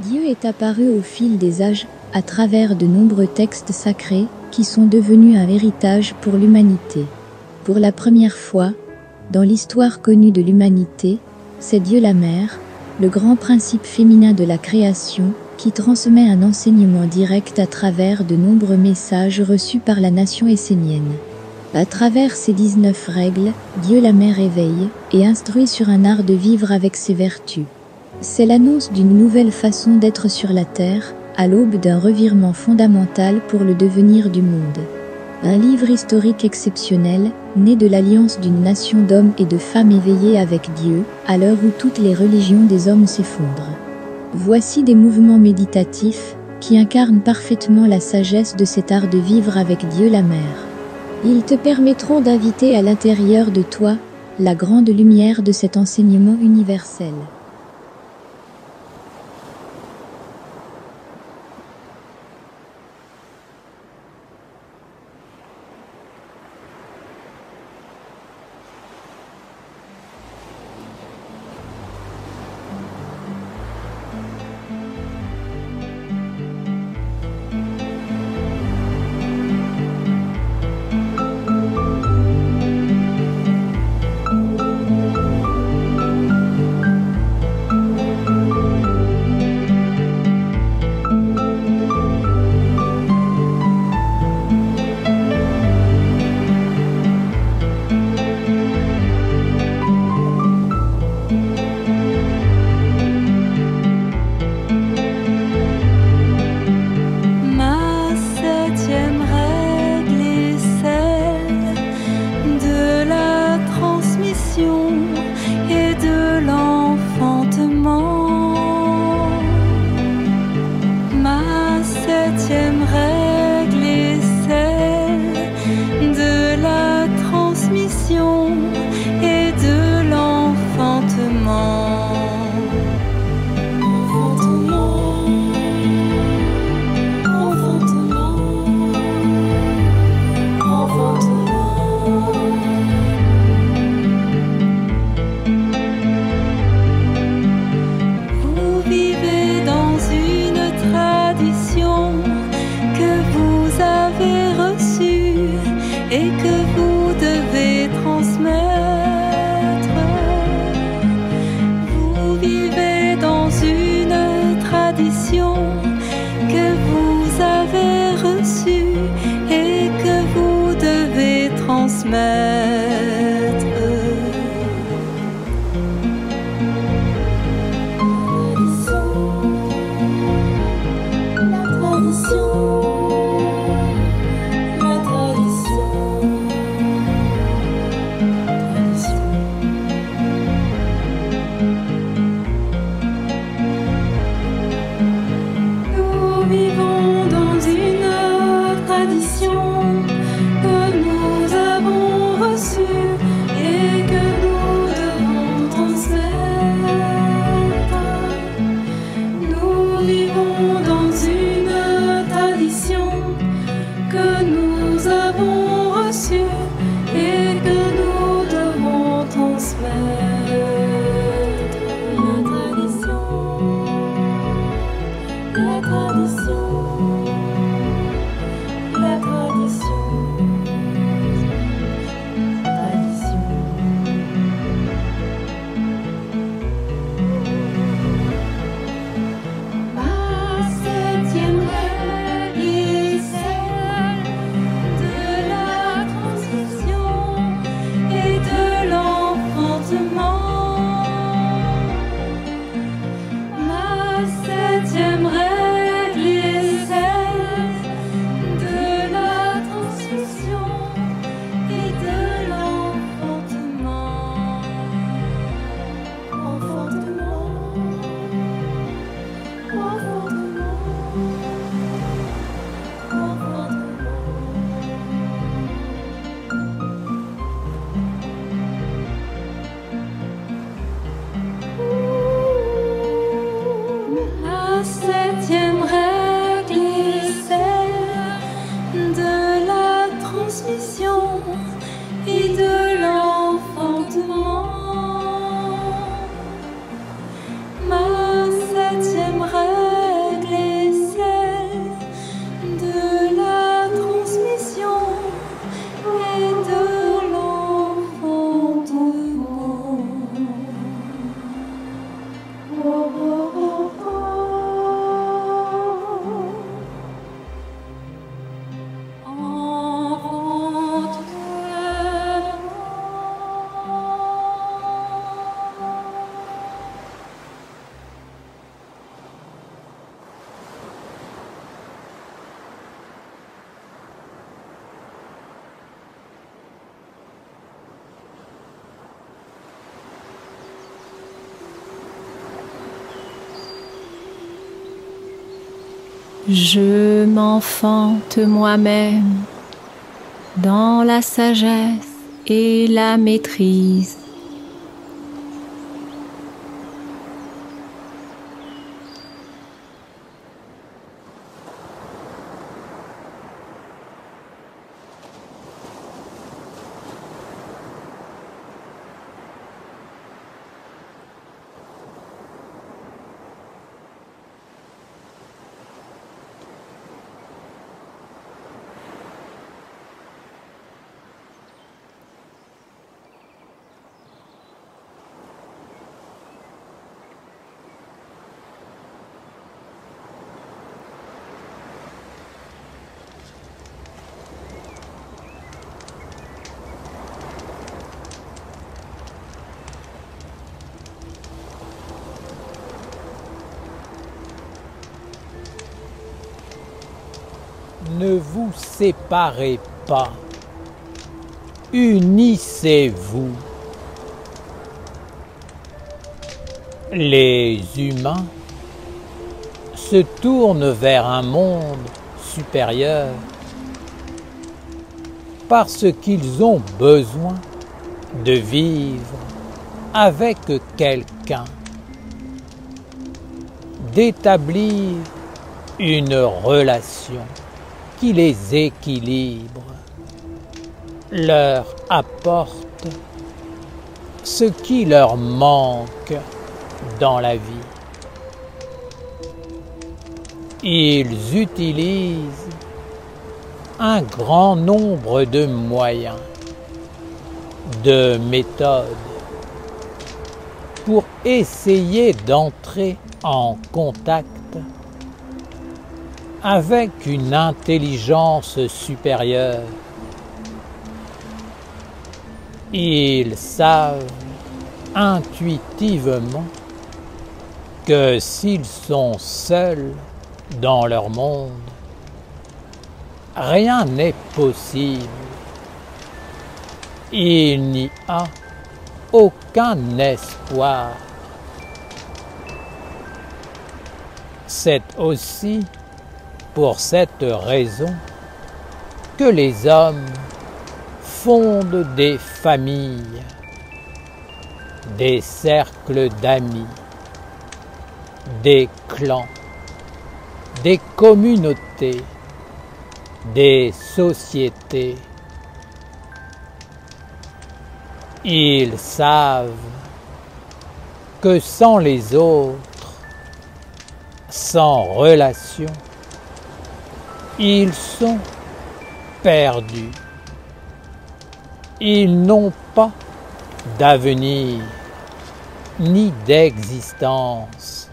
Dieu est apparu au fil des âges, à travers de nombreux textes sacrés, qui sont devenus un héritage pour l'humanité. Pour la première fois, dans l'histoire connue de l'humanité, c'est Dieu la Mère, le grand principe féminin de la création, qui transmet un enseignement direct à travers de nombreux messages reçus par la nation essénienne. À travers ces 19 règles, Dieu la Mère éveille et instruit sur un art de vivre avec ses vertus. C'est l'annonce d'une nouvelle façon d'être sur la terre, à l'aube d'un revirement fondamental pour le devenir du monde. Un livre historique exceptionnel, né de l'alliance d'une nation d'hommes et de femmes éveillés avec Dieu, à l'heure où toutes les religions des hommes s'effondrent. Voici des mouvements méditatifs, qui incarnent parfaitement la sagesse de cet art de vivre avec Dieu la Mère. Ils te permettront d'inviter à l'intérieur de toi, la grande lumière de cet enseignement universel. Je m'enfante moi-même dans la sagesse et la maîtrise. Ne vous séparez pas, unissez-vous. Les humains se tournent vers un monde supérieur parce qu'ils ont besoin de vivre avec quelqu'un, d'établir une relation qui les équilibre, leur apporte ce qui leur manque dans la vie. Ils utilisent un grand nombre de moyens, de méthodes pour essayer d'entrer en contact avec une intelligence supérieure. Ils savent intuitivement que s'ils sont seuls dans leur monde, rien n'est possible. Il n'y a aucun espoir. C'est aussi pour cette raison que les hommes fondent des familles, des cercles d'amis, des clans, des communautés, des sociétés. Ils savent que sans les autres, sans relation, ils sont perdus. Ils n'ont pas d'avenir ni d'existence.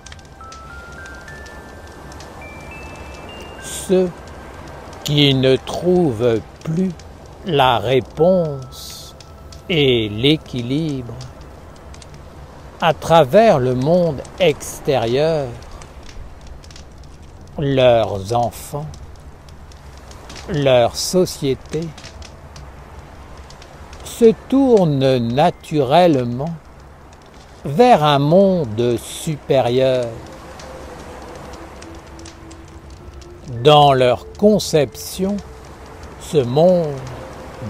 Ceux qui ne trouvent plus la réponse et l'équilibre à travers le monde extérieur, leurs enfants, leur société, se tournent naturellement vers un monde supérieur. Dans leur conception, ce monde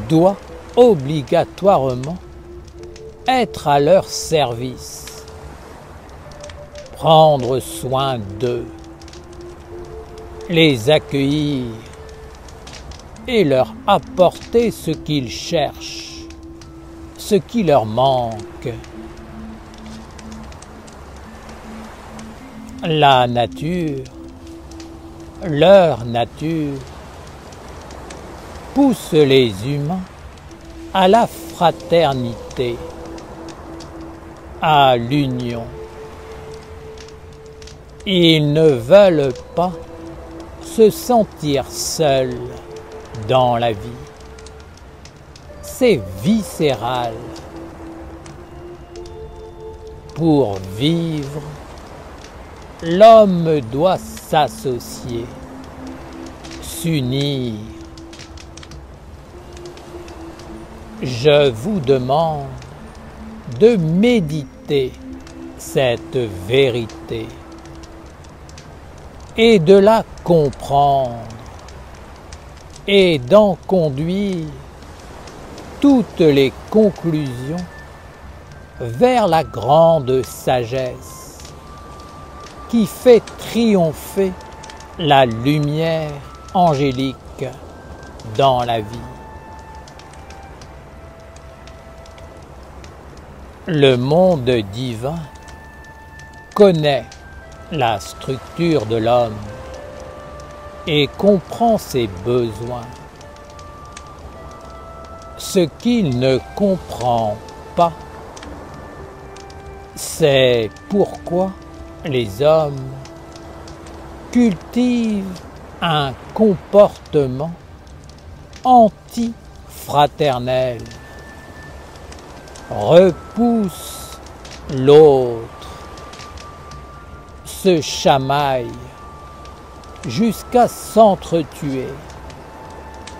doit obligatoirement être à leur service, prendre soin d'eux, les accueillir et leur apporter ce qu'ils cherchent, ce qui leur manque. La nature, leur nature, pousse les humains à la fraternité, à l'union. Ils ne veulent pas se sentir seuls dans la vie. C'est viscéral. Pour vivre, l'homme doit s'associer, s'unir. Je vous demande de méditer cette vérité. et de la comprendre et d'en conduire toutes les conclusions vers la grande sagesse qui fait triompher la lumière angélique dans la vie. Le monde divin connaît la structure de l'homme et comprend ses besoins. Ce qu'il ne comprend pas, c'est pourquoi les hommes cultivent un comportement anti-fraternel, repoussent l'autre, se chamaillent jusqu'à s'entretuer,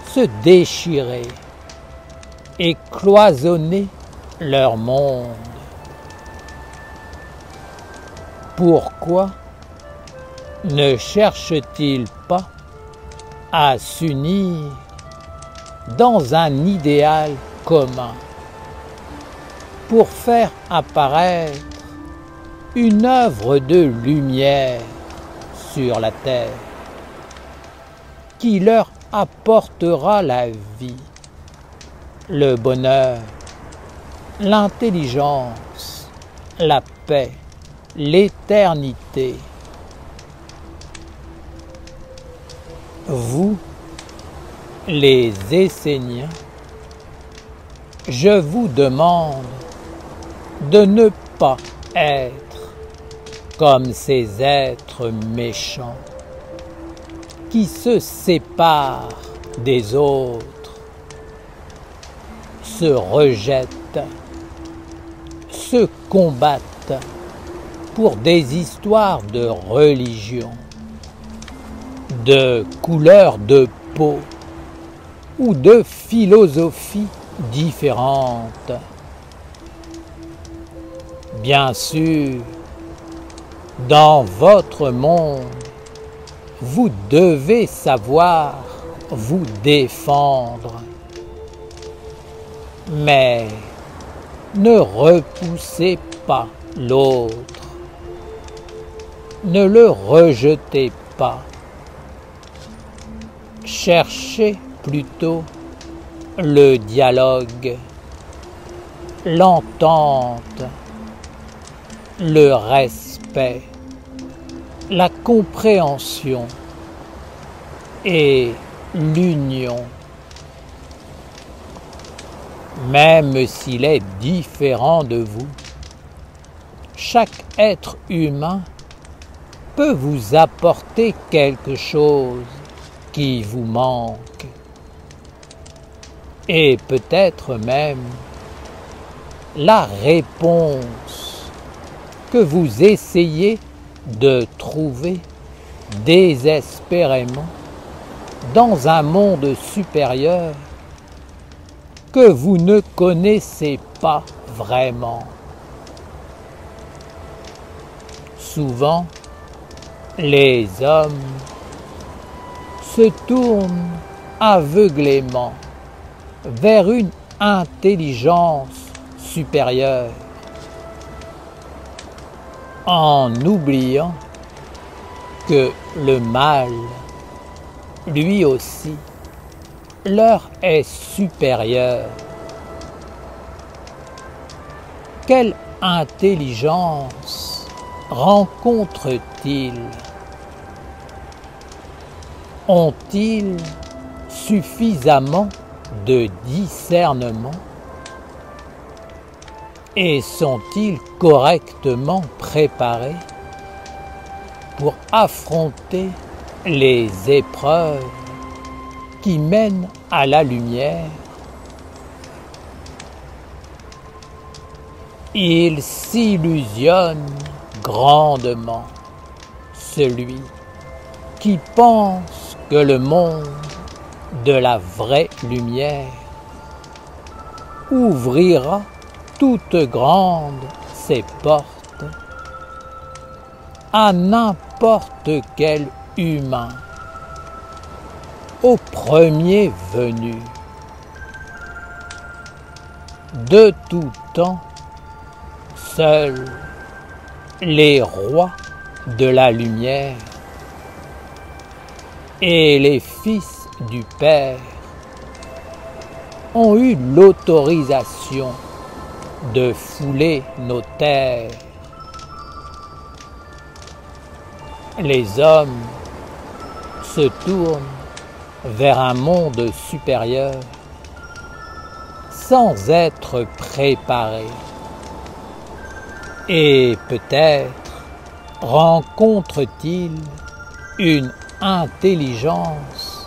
se déchirer et cloisonner leur monde. Pourquoi ne cherchent-ils pas à s'unir dans un idéal commun pour faire apparaître une œuvre de lumière sur la terre qui leur apportera la vie, le bonheur, l'intelligence, la paix, l'éternité. Vous, les Esséniens, je vous demande de ne pas être comme ces êtres méchants qui se séparent des autres, se rejettent, se combattent pour des histoires de religion, de couleur de peau ou de philosophie différentes. Bien sûr, dans votre monde, vous devez savoir vous défendre, mais ne repoussez pas l'autre, ne le rejetez pas. Cherchez plutôt le dialogue, l'entente, le respect, la compréhension et l'union. Même s'il est différent de vous, chaque être humain peut vous apporter quelque chose qui vous manque. Et peut-être même la réponse que vous essayez de trouver désespérément dans un monde supérieur que vous ne connaissez pas vraiment. Souvent, les hommes se tournent aveuglément vers une intelligence supérieure, en oubliant que le mal, lui aussi, leur est supérieur. Quelle intelligence rencontrent-ils? Ont-ils suffisamment de discernement? Et sont-ils correctement préparés pour affronter les épreuves qui mènent à la lumière? Il s'illusionne grandement, celui qui pense que le monde de la vraie lumière ouvrira toutes grandes ses portes à n'importe quel humain, au premier venu. De tout temps, seuls les rois de la lumière et les fils du Père ont eu l'autorisation de fouler nos terres. Les hommes se tournent vers un monde supérieur sans être préparés. Et peut-être rencontrent-ils une intelligence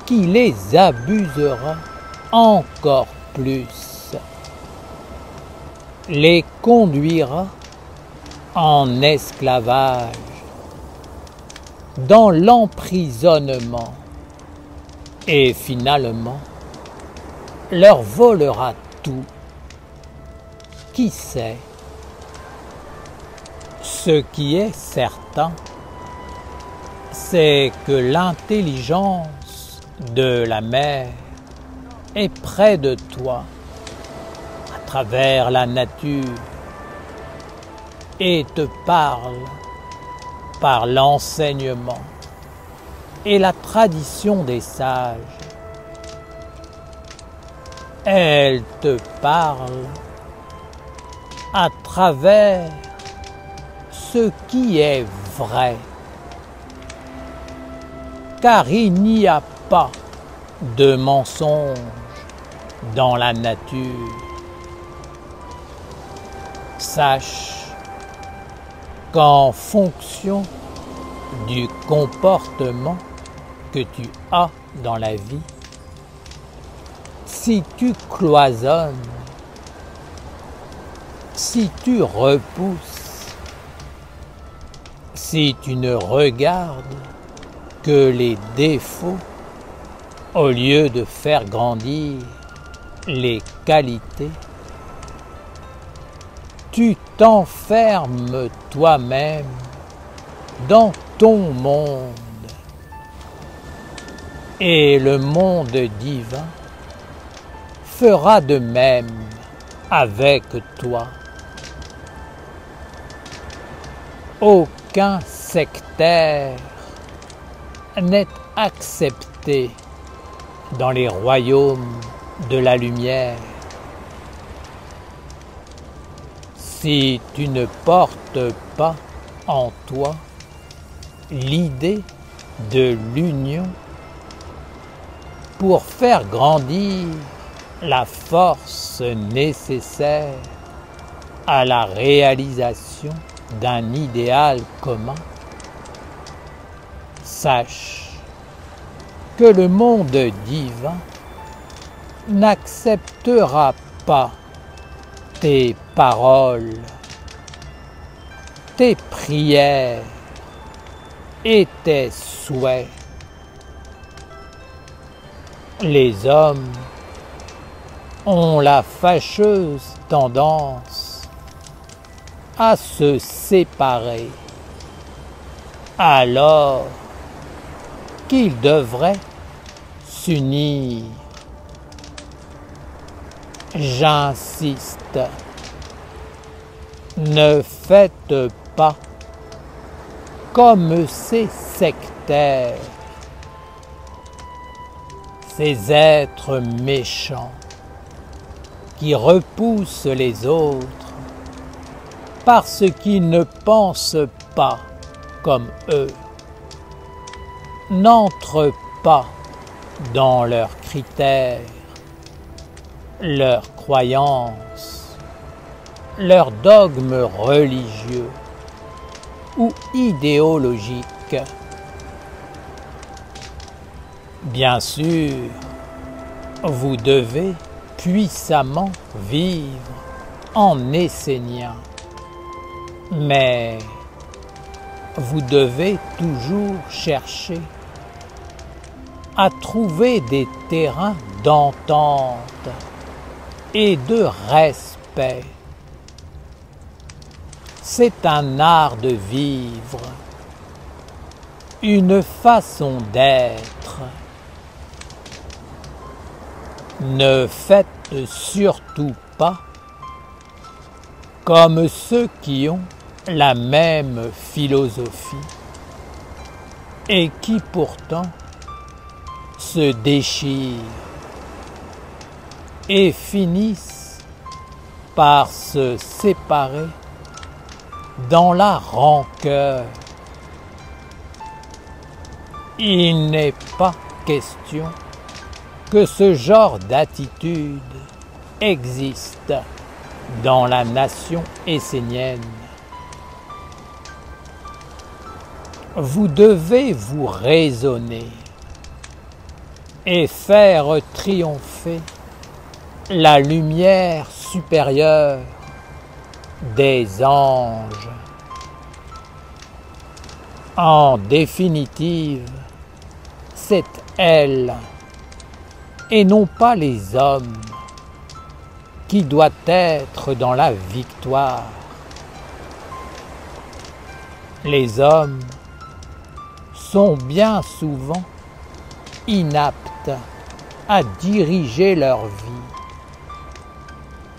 qui les abusera encore plus, les conduira en esclavage, dans l'emprisonnement, et finalement leur volera tout. Qui sait? Ce qui est certain, c'est que l'intelligence de la mer est près de toi, à travers la nature, et te parle par l'enseignement et la tradition des sages. Elle te parle à travers ce qui est vrai, car il n'y a pas de mensonge dans la nature. Sache qu'en fonction du comportement que tu as dans la vie, si tu cloisonnes, si tu repousses, si tu ne regardes que les défauts au lieu de faire grandir les qualités, tu t'enfermes toi-même dans ton monde, et le monde divin fera de même avec toi. Aucun sectaire n'est accepté dans les royaumes de la lumière. Si tu ne portes pas en toi l'idée de l'union pour faire grandir la force nécessaire à la réalisation d'un idéal commun, sache que le monde divin n'acceptera pas tes paroles, tes prières et tes souhaits. Les hommes ont la fâcheuse tendance à se séparer, alors qu'ils devraient s'unir. J'insiste, ne faites pas comme ces sectaires, ces êtres méchants qui repoussent les autres parce qu'ils ne pensent pas comme eux. N'entre pas dans leurs critères, leurs croyances, leurs dogmes religieux ou idéologiques. Bien sûr, vous devez puissamment vivre en Essénien, mais vous devez toujours chercher à trouver des terrains d'entente et de respect. C'est un art de vivre. une façon d'être. Ne faites surtout pas comme ceux qui ont la même philosophie et qui pourtant se déchirent et finissent par se séparer dans la rancœur. Il n'est pas question que ce genre d'attitude existe dans la nation essénienne. Vous devez vous raisonner et faire triompher la lumière supérieure des anges. En définitive, c'est elle, et non pas les hommes, qui doit être dans la victoire. Les hommes sont bien souvent inaptes à diriger leur vie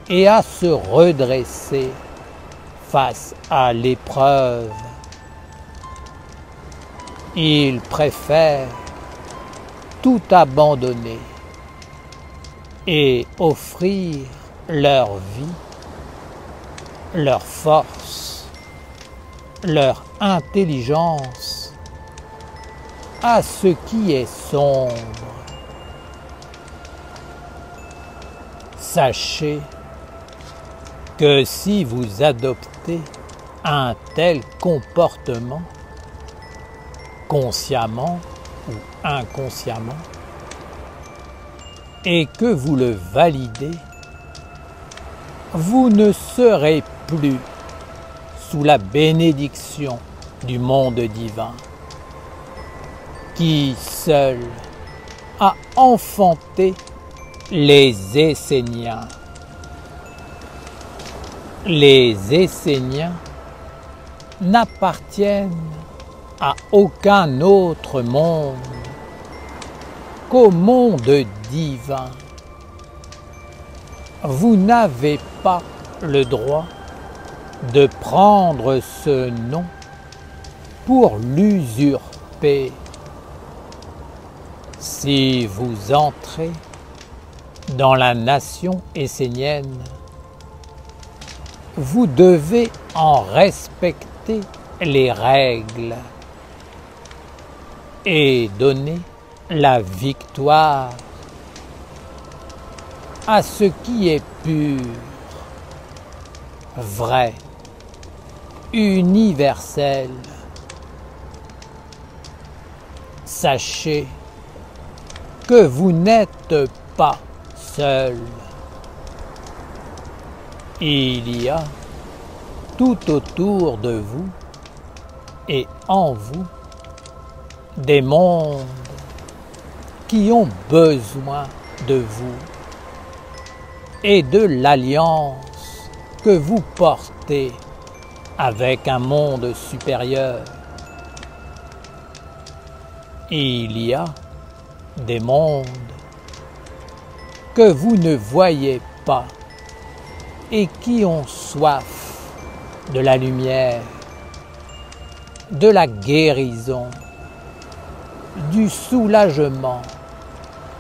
et à se redresser face à l'épreuve. Ils préfèrent tout abandonner et offrir leur vie, leur force, leur intelligence à ce qui est sombre. Sachez que si vous adoptez un tel comportement, consciemment ou inconsciemment, et que vous le validez, vous ne serez plus sous la bénédiction du monde divin, qui seul a enfanté les Esséniens. Les Esséniens n'appartiennent à aucun autre monde qu'au monde divin. Vous n'avez pas le droit de prendre ce nom pour l'usurper. Si vous entrez dans la nation essénienne, vous devez en respecter les règles et donner la victoire à ce qui est pur, vrai, universel. Sachez que vous n'êtes pas seul. Il y a tout autour de vous et en vous des mondes qui ont besoin de vous et de l'alliance que vous portez avec un monde supérieur. Il y a des mondes que vous ne voyez pas et qui ont soif de la lumière, de la guérison, du soulagement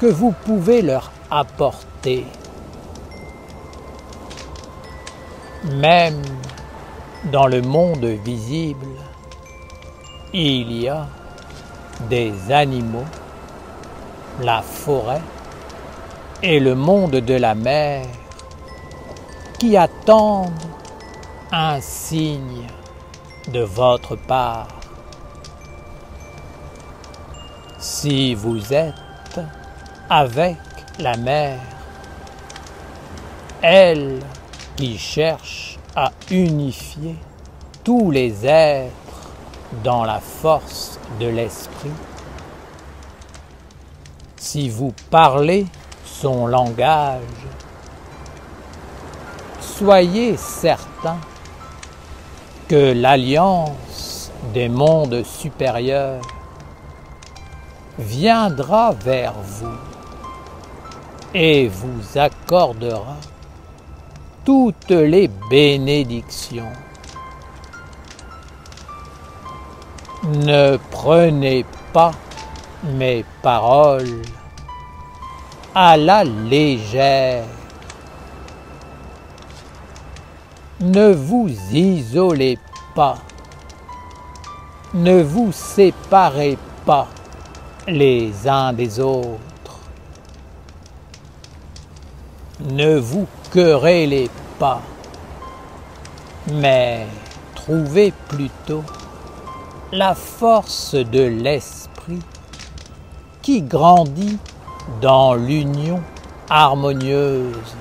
que vous pouvez leur apporter. Même dans le monde visible, il y a des animaux, la forêt et le monde de la mer qui attendent un signe de votre part. Si vous êtes avec la mer, elle qui cherche à unifier tous les êtres dans la force de l'esprit, si vous parlez son langage, soyez certains que l'alliance des mondes supérieurs viendra vers vous et vous accordera toutes les bénédictions. Ne prenez pas mes paroles à la légère. Ne vous isolez pas. Ne vous séparez pas les uns des autres. Ne vous querellez pas, mais trouvez plutôt la force de l'esprit qui grandit dans l'union harmonieuse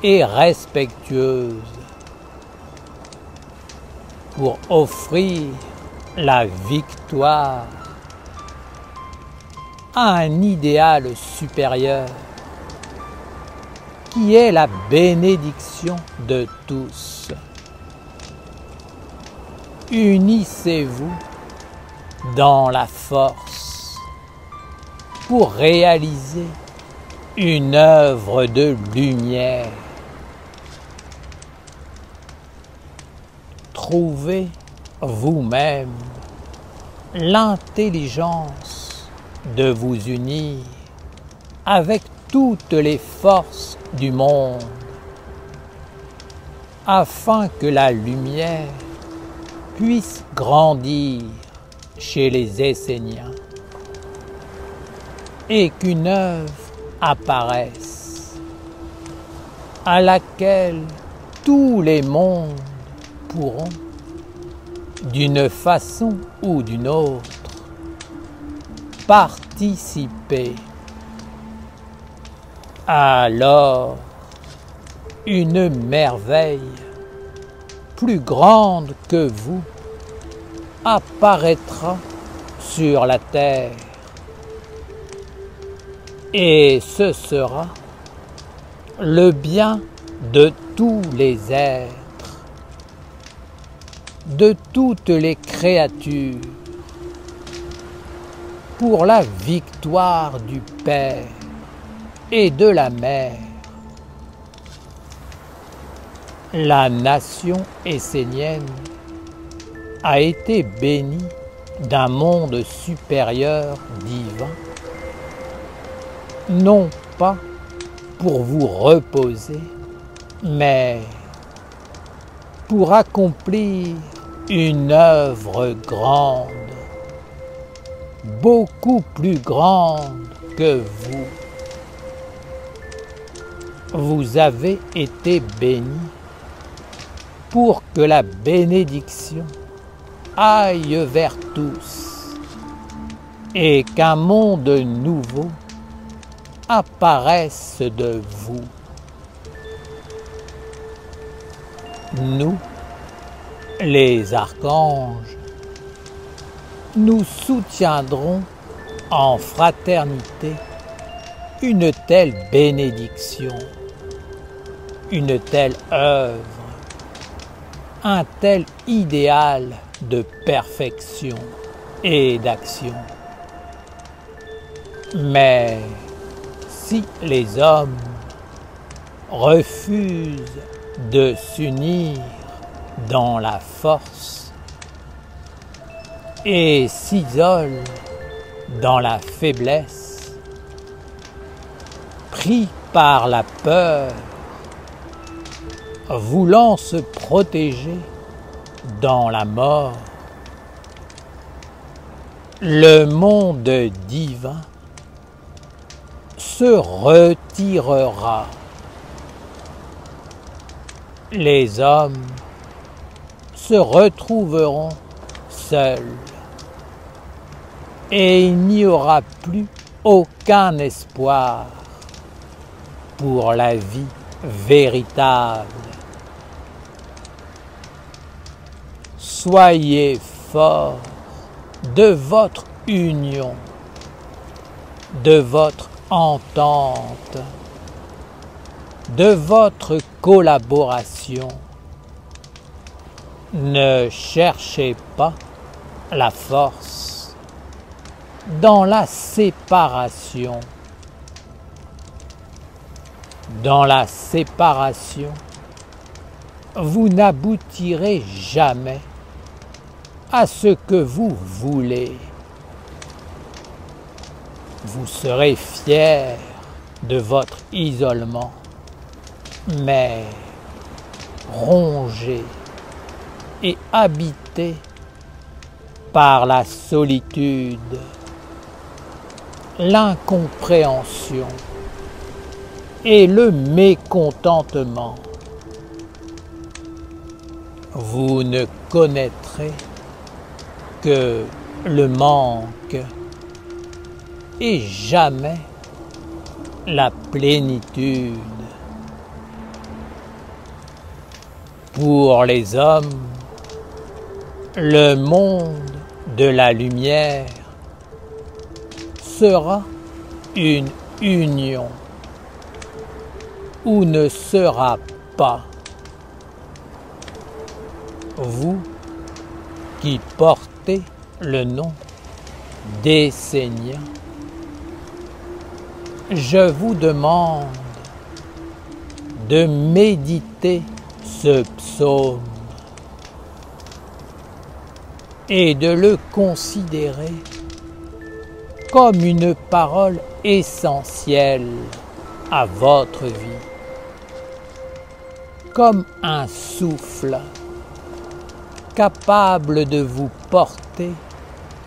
et respectueuse pour offrir la victoire à un idéal supérieur qui est la bénédiction de tous. Unissez-vous dans la force pour réaliser une œuvre de lumière. Trouvez vous-même l'intelligence de vous unir avec toutes les forces du monde afin que la lumière puisse grandir chez les Esséniens et qu'une œuvre apparaisse à laquelle tous les mondes pourront, d'une façon ou d'une autre, participer. Alors, une merveille plus grande que vous apparaîtra sur la terre. Et ce sera le bien de tous les êtres, de toutes les créatures, pour la victoire du Père et de la Mère. La nation essénienne a été bénie d'un monde supérieur divin, non pas pour vous reposer, mais pour accomplir une œuvre grande, beaucoup plus grande que vous. Vous avez été bénis pour que la bénédiction aille vers tous et qu'un monde nouveau apparaisse de vous. Nous, les archanges, nous soutiendrons en fraternité une telle bénédiction, une telle œuvre, un tel idéal de perfection et d'action. Mais si les hommes refusent de s'unir dans la force et s'isolent dans la faiblesse, pris par la peur, voulant se protéger dans la mort, le monde divin se retirera. Les hommes se retrouveront seuls et il n'y aura plus aucun espoir pour la vie véritable. Soyez forts de votre union, de votre entente, de votre collaboration. Ne cherchez pas la force, dans la séparation. Dans la séparation, vous n'aboutirez jamais à ce que vous voulez. Vous serez fier de votre isolement, mais rongé et habité par la solitude, l'incompréhension et le mécontentement. Vous ne connaîtrez que le manque et jamais la plénitude. Pour les hommes, le monde de la lumière sera une union ou ne sera pas. Vous qui portez le nom d'Esséniens, je vous demande de méditer ce psaume et de le considérer comme une parole essentielle à votre vie, comme un souffle capable de vous porter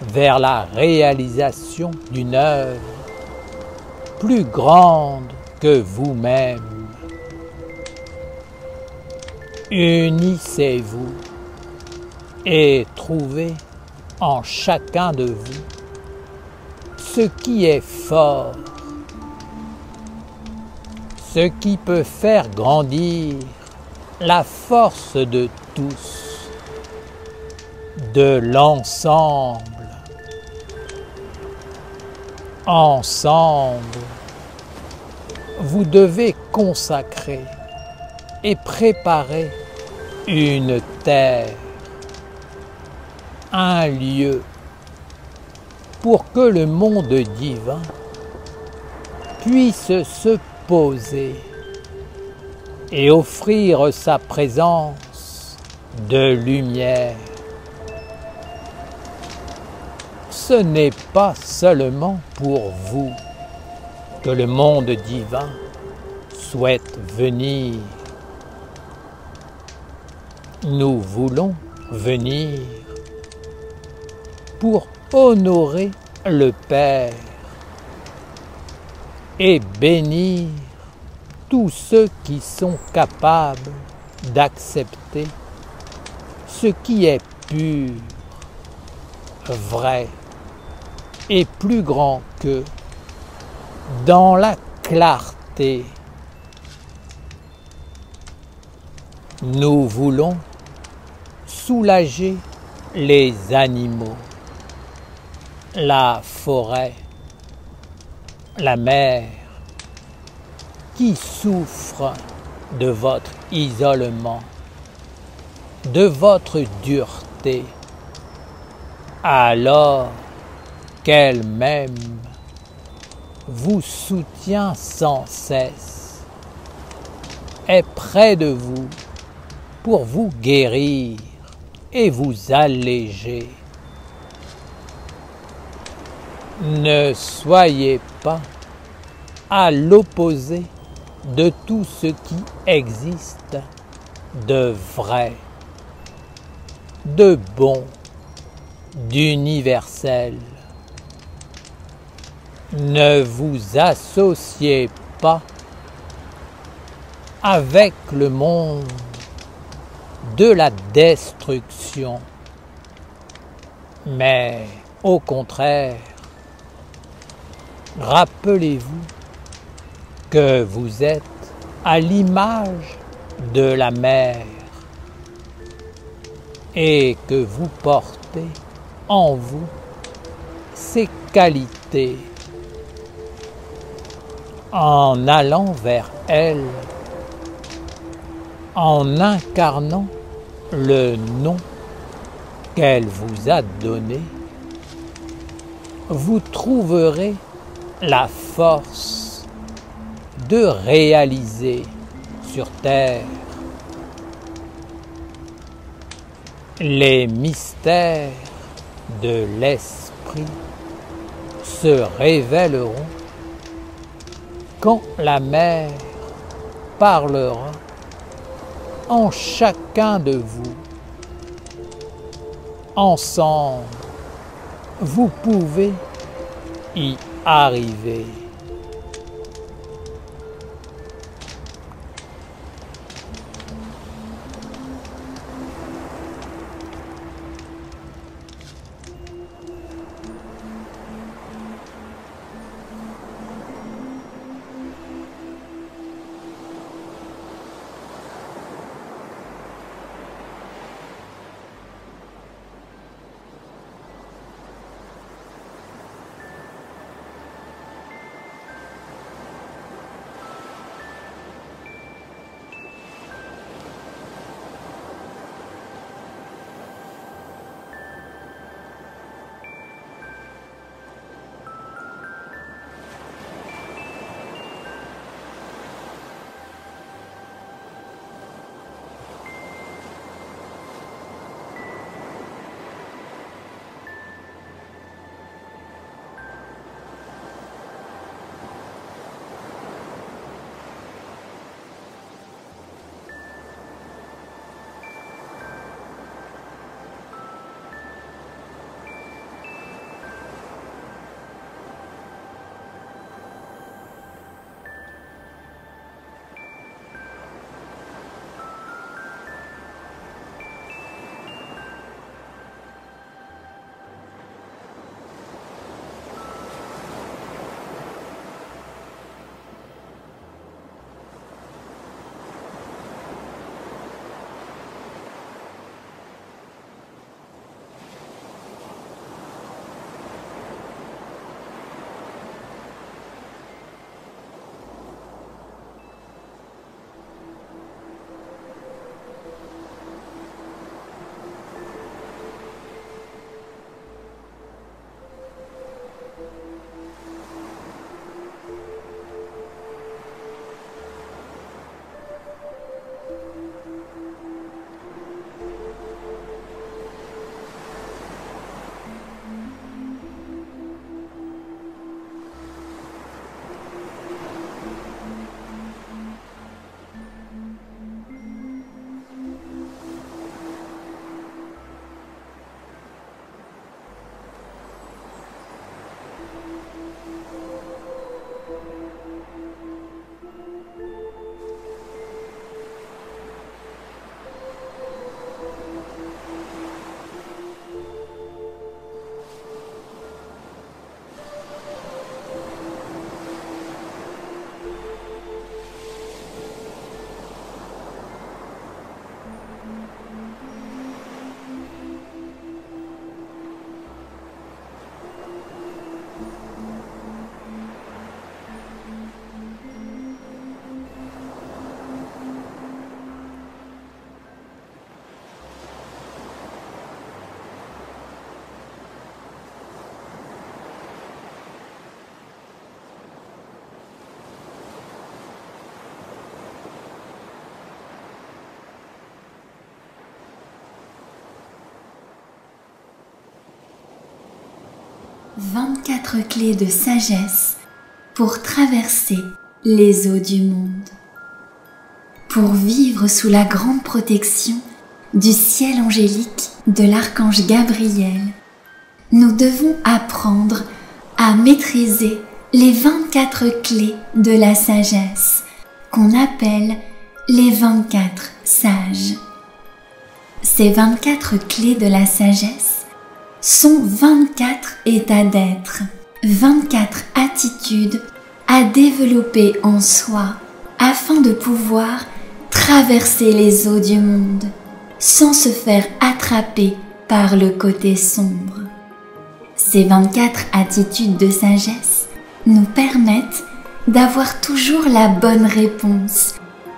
vers la réalisation d'une œuvre plus grande que vous-même. Unissez-vous et trouvez en chacun de vous ce qui est fort, ce qui peut faire grandir la force de tous, de l'ensemble. Ensemble, vous devez consacrer et préparer une terre, un lieu pour que le monde divin puisse se poser et offrir sa présence de lumière. Ce n'est pas seulement pour vous que le monde divin souhaite venir. Nous voulons venir pour honorer le Père et bénir tous ceux qui sont capables d'accepter ce qui est pur, vrai et plus grand qu'eux, dans la clarté. Nous voulons soulager les animaux, la forêt, la mer, qui souffrent de votre isolement, de votre dureté, alors qu'elle-même vous soutient sans cesse, est près de vous pour vous guérir et vous alléger. Ne soyez pas à l'opposé de tout ce qui existe de vrai, de bon, d'universel. Ne vous associez pas avec le monde de la destruction, mais au contraire, rappelez-vous que vous êtes à l'image de la mer et que vous portez en vous ses qualités. En allant vers elle, en incarnant le nom qu'elle vous a donné, vous trouverez la force de réaliser sur terre les mystères de l'esprit se révéleront quand la mère parlera en chacun de vous. Ensemble, vous pouvez y arriver. « 24 clés de sagesse pour traverser les eaux du monde. Pour vivre sous la grande protection du ciel angélique de l'archange Gabriel, nous devons apprendre à maîtriser les 24 clés de la sagesse qu'on appelle les 24 sages. Ces 24 clés de la sagesse sont 24 états d'être, 24 attitudes à développer en soi afin de pouvoir traverser les eaux du monde sans se faire attraper par le côté sombre. Ces 24 attitudes de sagesse nous permettent d'avoir toujours la bonne réponse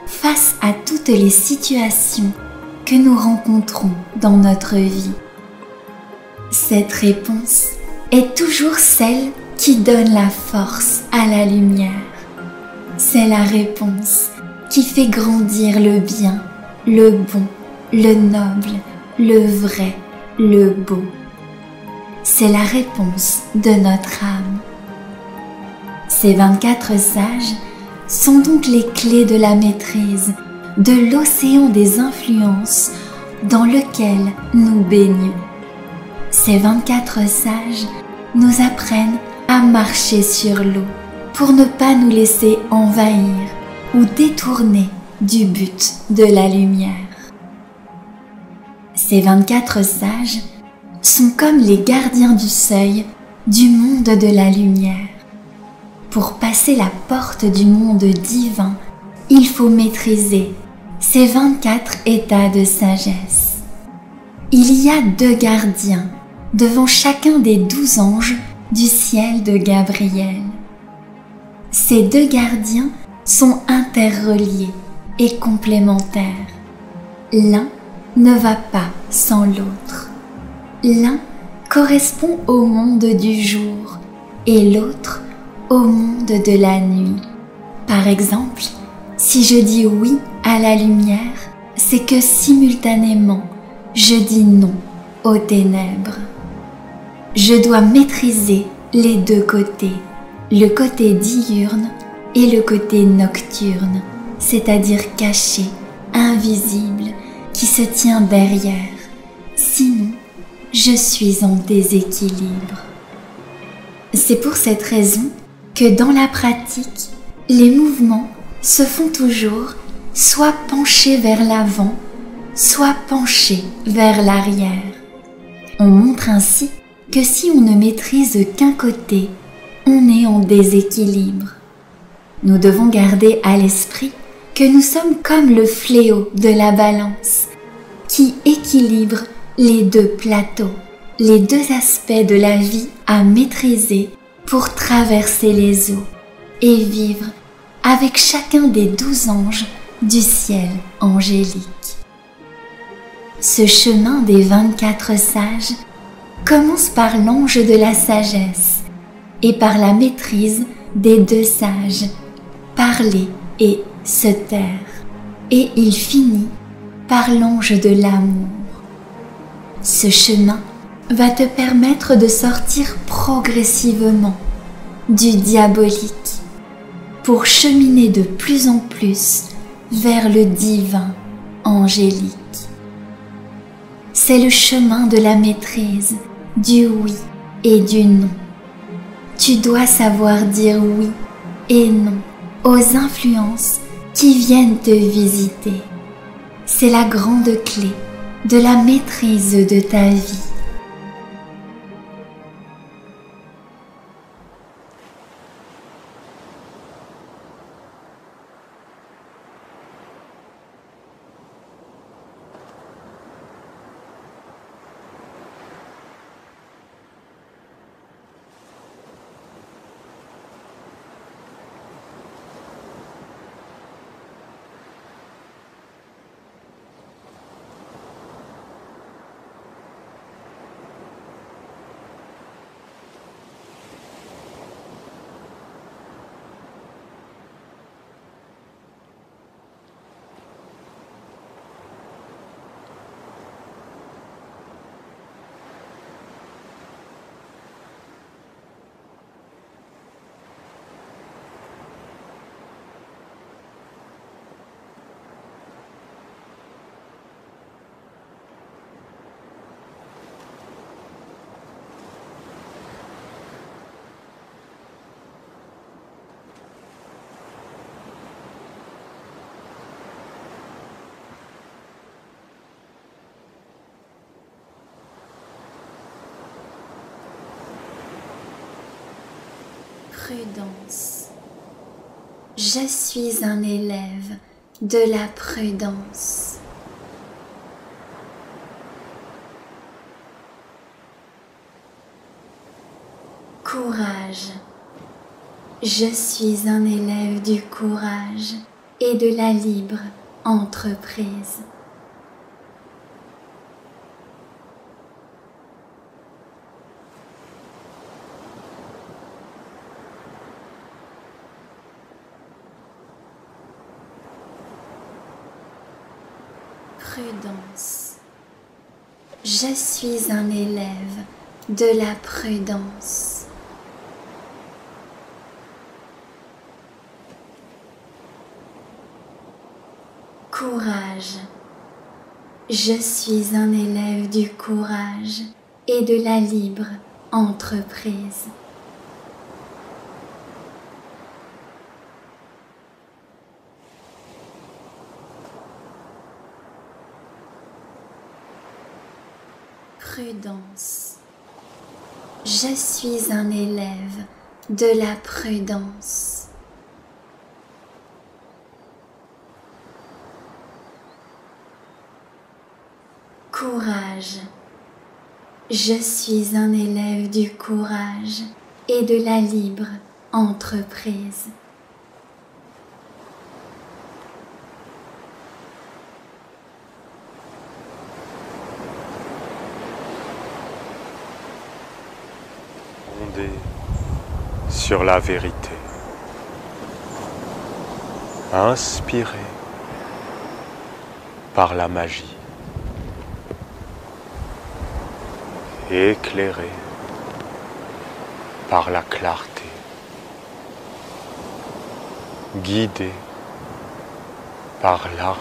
face à toutes les situations que nous rencontrons dans notre vie. Cette réponse est toujours celle qui donne la force à la lumière. C'est la réponse qui fait grandir le bien, le bon, le noble, le vrai, le beau. C'est la réponse de notre âme. Ces 24 sages sont donc les clés de la maîtrise de l'océan des influences dans lequel nous baignons. Ces 24 sages nous apprennent à marcher sur l'eau pour ne pas nous laisser envahir ou détourner du but de la lumière. Ces 24 sages sont comme les gardiens du seuil du monde de la lumière. Pour passer la porte du monde divin, il faut maîtriser ces 24 états de sagesse. Il y a 2 gardiens devant chacun des 12 anges du ciel de Gabriel. Ces 2 gardiens sont interreliés et complémentaires. L'un ne va pas sans l'autre. L'un correspond au monde du jour et l'autre au monde de la nuit. Par exemple, si je dis oui à la lumière, c'est que simultanément, je dis non aux ténèbres. Je dois maîtriser les 2 côtés, le côté diurne et le côté nocturne, c'est-à-dire caché, invisible, qui se tient derrière. Sinon, je suis en déséquilibre. C'est pour cette raison que dans la pratique, les mouvements se font toujours soit penchés vers l'avant, soit penchés vers l'arrière. On montre ainsi que si on ne maîtrise qu'un côté, on est en déséquilibre. Nous devons garder à l'esprit que nous sommes comme le fléau de la balance, qui équilibre les 2 plateaux, les 2 aspects de la vie à maîtriser pour traverser les eaux et vivre avec chacun des 12 anges du ciel angélique. Ce chemin des 24 sages commence par l'ange de la sagesse et par la maîtrise des 2 sages, parler et se taire, et il finit par l'ange de l'amour. Ce chemin va te permettre de sortir progressivement du diabolique pour cheminer de plus en plus vers le divin angélique. C'est le chemin de la maîtrise, du oui et du non. Tu dois savoir dire oui et non aux influences qui viennent te visiter. C'est la grande clé de la maîtrise de ta vie. Prudence. Je suis un élève de la prudence. Courage. Je suis un élève du courage et de la libre entreprise. Prudence. Je suis un élève de la prudence. Courage. Je suis un élève du courage et de la libre entreprise. Prudence. Je suis un élève de la prudence. Courage. Je suis un élève du courage et de la libre entreprise. Fondé sur la vérité, inspiré par la magie, éclairé par la clarté, guidé par l'harmonie.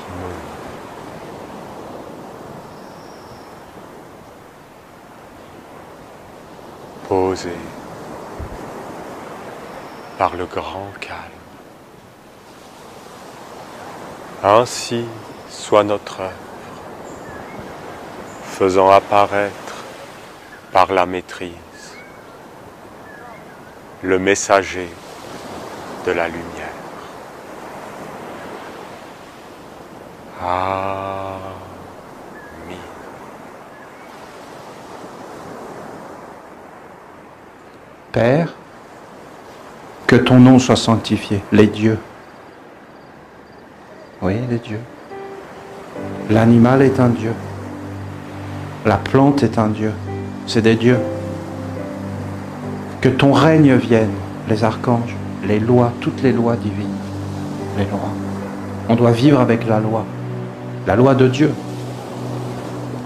Posé par le grand calme. Ainsi soit notre œuvre, faisant apparaître par la maîtrise le messager de la lumière. Amen. Père, que ton nom soit sanctifié, les dieux. Oui, les dieux. L'animal est un dieu. La plante est un dieu. C'est des dieux. Que ton règne vienne, les archanges, les lois, toutes les lois divines. Les lois. On doit vivre avec la loi de Dieu,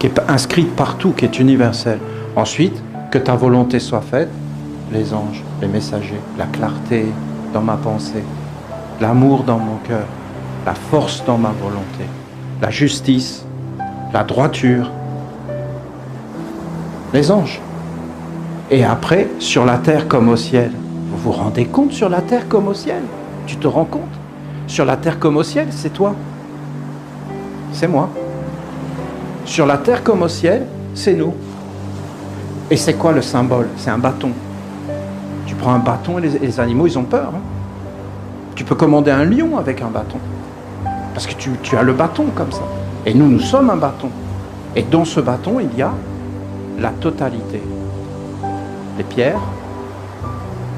qui est inscrite partout, qui est universelle. Ensuite, que ta volonté soit faite, les anges, les messagers, la clarté dans ma pensée, l'amour dans mon cœur, la force dans ma volonté, la justice, la droiture, les anges. Et après, sur la terre comme au ciel. Vous vous rendez compte, sur la terre comme au ciel? Tu te rends compte? Sur la terre comme au ciel, c'est toi. C'est moi. Sur la terre comme au ciel, c'est nous. Et c'est quoi le symbole? C'est un bâton. Tu prends un bâton et les animaux, ils ont peur. Hein. Tu peux commander un lion avec un bâton. Parce que tu as le bâton comme ça. Et nous, nous sommes un bâton. Et dans ce bâton, il y a la totalité. Les pierres,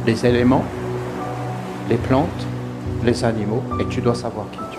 les éléments, les plantes, les animaux. Et tu dois savoir qui tu es.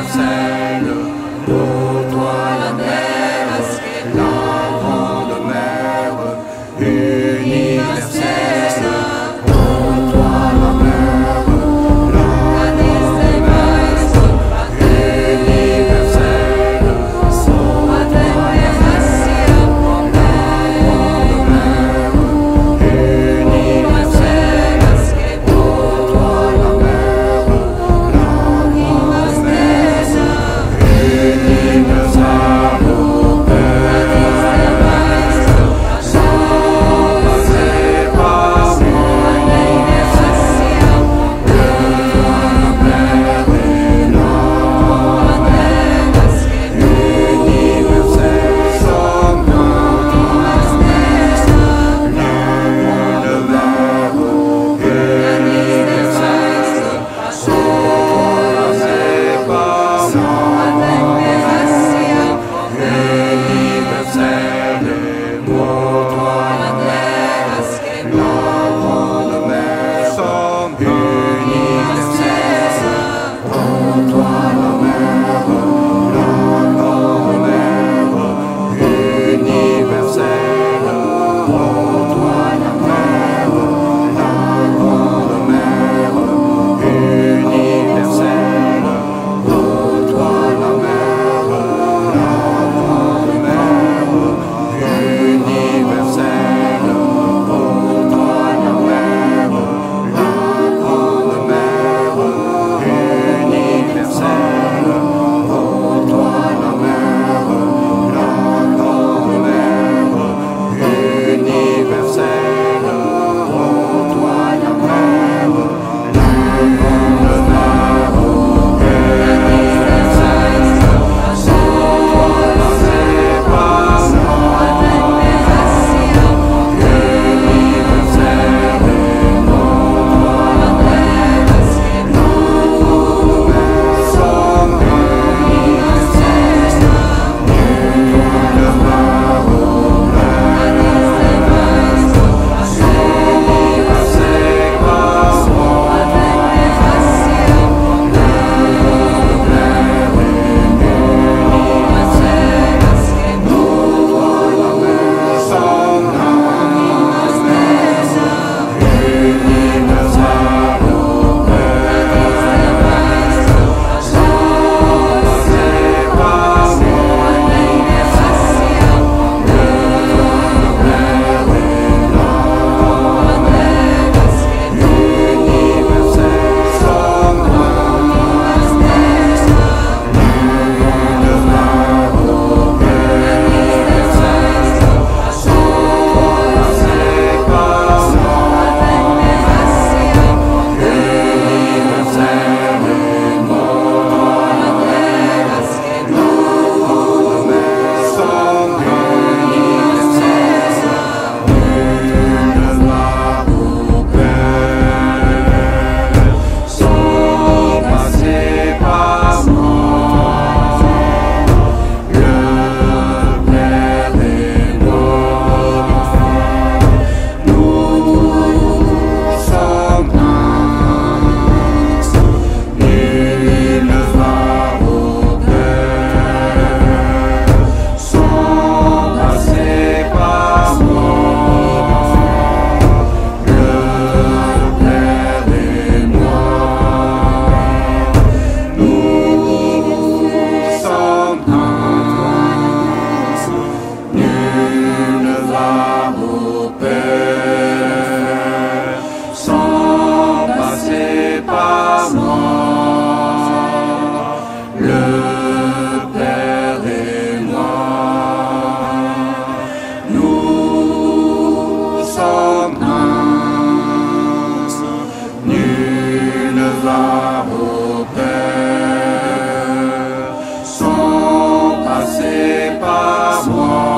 universelle, pour toi la mer, la grande mer, universelle, pour toi la mer, la grande mer, universelle, pour toi la mer, la grande mer, universelle, pour toi la mer, la grande mer, universelle, au Père, sans passer par moi,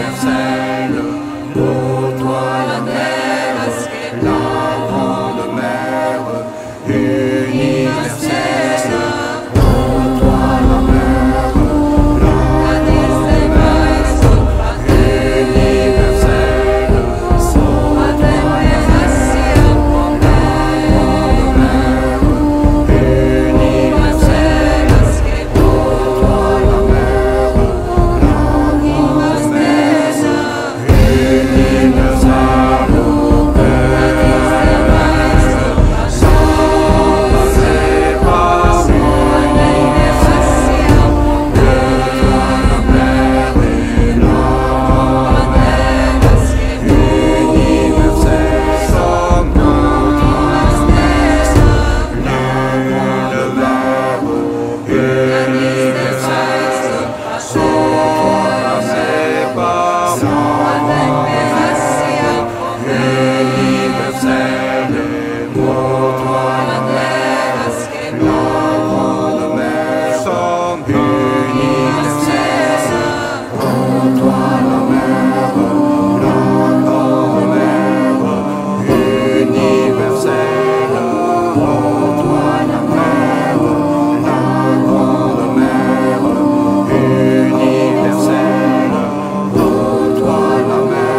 universelle, pour toi la mer, la grande mer, universelle, pour toi la mer, la grande mer, universelle, pour toi la mer,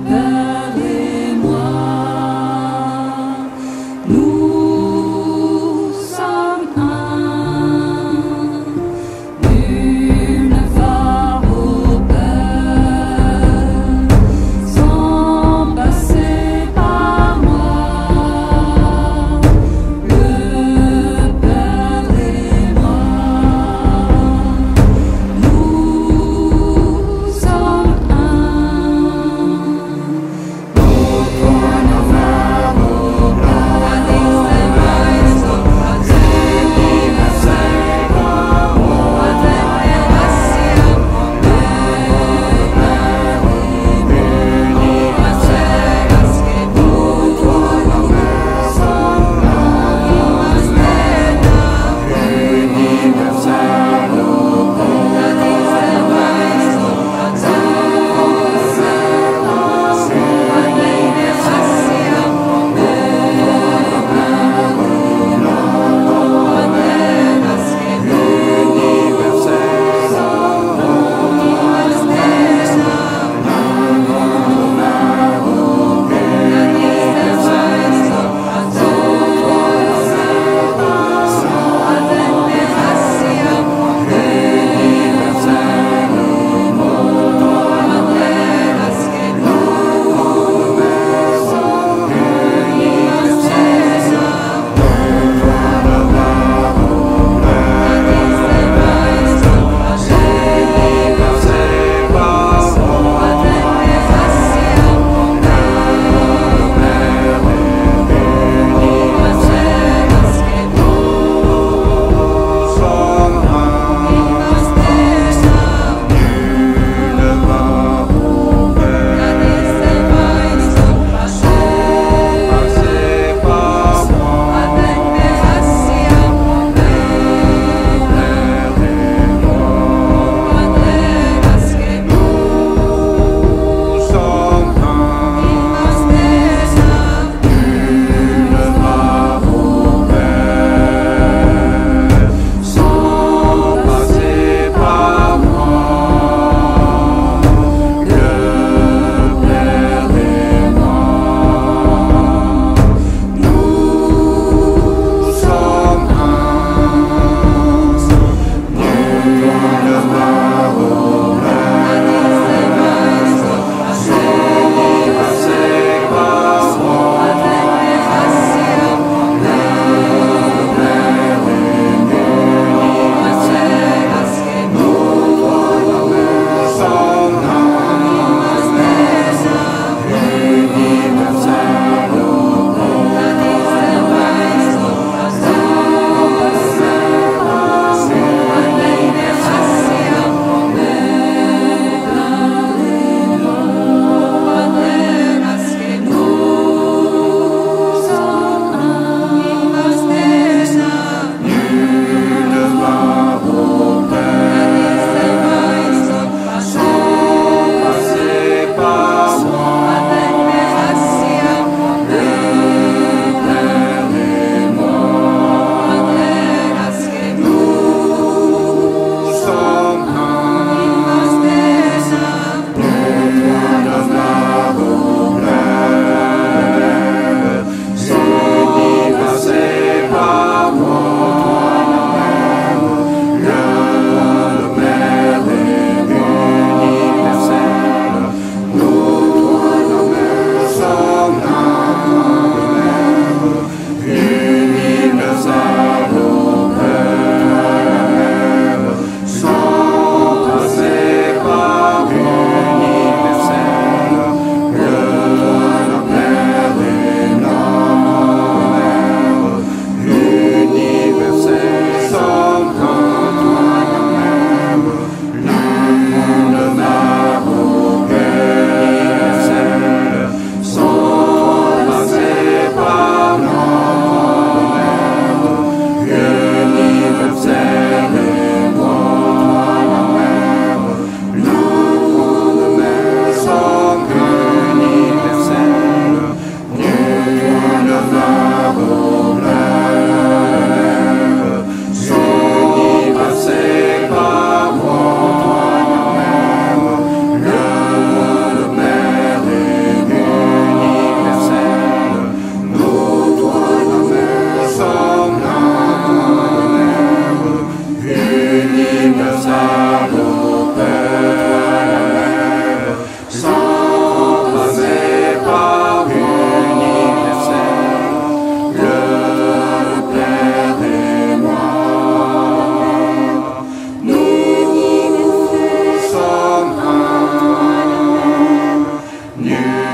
Père et moi, nous sommes un. Nul ne va au Père sans passer par moi. Le Père et moi, nous sommes un.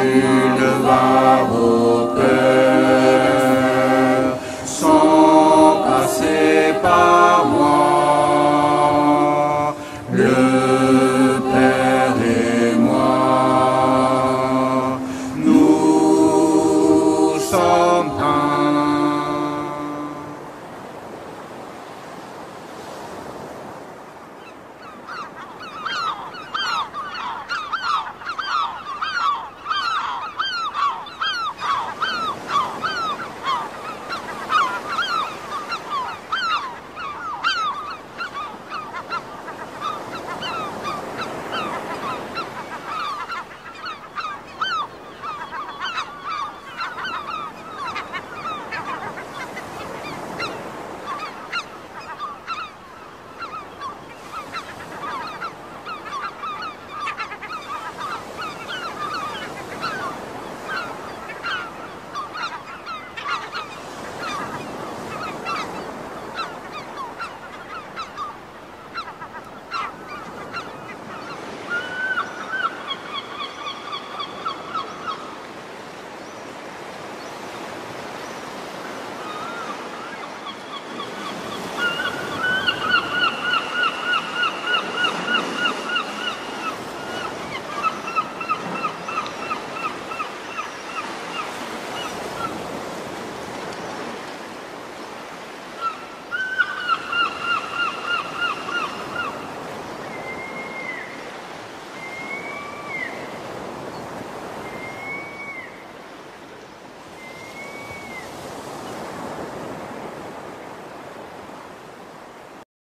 ne va